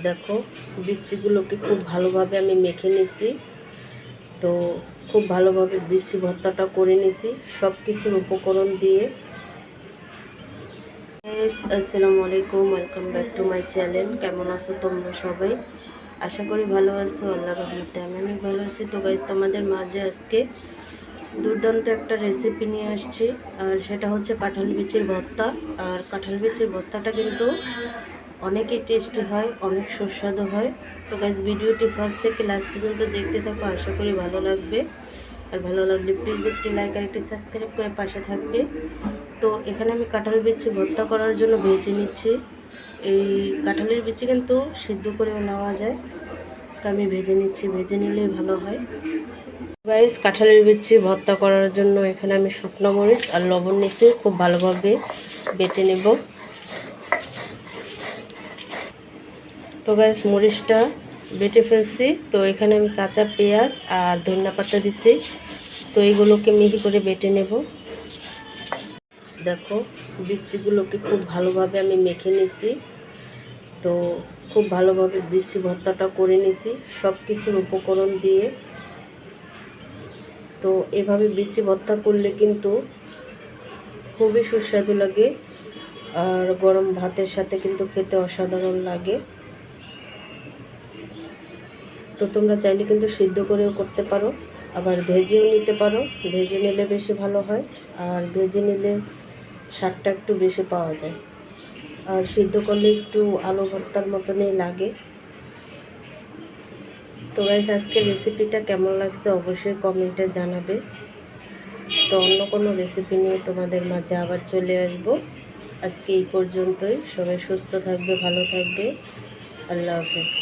দেখো বিচিগুলোকে খুব ভালোভাবে আমি মেখে নিছি। তো খুব ভালোভাবে বিচি ভর্তাটা করে নিছি সব কিছুর উপকরণ দিয়ে। আসসালামু আলাইকুম, welcome back to my channel. কেমন আছো তোমরা সবাই? আশা করি ভালো আছো, আল্লাহর রহমতে আমি অনেক ভালো আছি। তো গাইস, তোমাদের মাঝে আজকে দুর্দান্ত একটা রেসিপি নিয়ে আসছি, আর সেটা হচ্ছে কাঁঠাল বিচির ভর্তা। আর কাঁঠাল বিচির ভর্তাটা কিন্তু অনেকই টেস্টি হয়, অনেক সুস্বাদু হয়। তো গাইস, ভিডিওটি ফার্স্ট থেকে লাস্ট পর্যন্ত দেখতে থাকো, আশা করি ভালো লাগবে। আর ভালো লাগলে প্লিজ একটি লাইক আর একটি সাবস্ক্রাইব করে পাশে থাকবে। তো এখানে আমি কাঁঠাল বিচি ভর্তা করার জন্য ভেজে নিচ্ছি। এই কাঁঠালের বিচি কিন্তু সিদ্ধ করেও নেওয়া যায়, তো আমি ভেজে নিচ্ছি, ভেজে নিলেই ভালো হয়। গাইস, কাঁঠালের বিচি ভর্তা করার জন্য এখানে আমি শুকনো মরিচ আর লবণ নিচ্ছি, খুব ভালোভাবে বেটে নেব। তো গাইস, মরিচটা বেটে ফেলছি। তো এখানে আমি কাঁচা পেঁয়াজ আর ধনিয়া পাতা দিছি। তো এইগুলোকে মিহি করে বেটে নেব। দেখো বিচিগুলোকে খুব ভালোভাবে আমি মেখে নিছি। তো খুব ভালোভাবে বিচি ভর্তাটা করে নিছি সব কিছুর উপকরণ দিয়ে। তো এভাবে বিচি ভর্তা করলে কিন্তু খুবই সুস্বাদু লাগে, আর গরম ভাতের সাথে কিন্তু খেতে অসাধারণ লাগে। তো তোমরা চাইলে কিন্তু সিদ্ধ করেও করতে পারো, আবার ভেজেও নিতে পারো। ভেজে নিলে বেশি ভালো হয়, আর ভেজে নিলে স্বাদটা একটু বেশি পাওয়া যায়। আর সিদ্ধ করলে একটু আলু ভর্তার মতনই লাগে। তো গাইস, আজকের রেসিপিটা কেমন লাগছে অবশ্যই কমেন্টে জানাবে। তো অন্য কোনো রেসিপি নিয়ে তোমাদের মাঝে আবার চলে আসব। আজকে এই পর্যন্তই। সবাই সুস্থ থাকবে, ভালো থাকবে। আল্লাহ হাফেজ।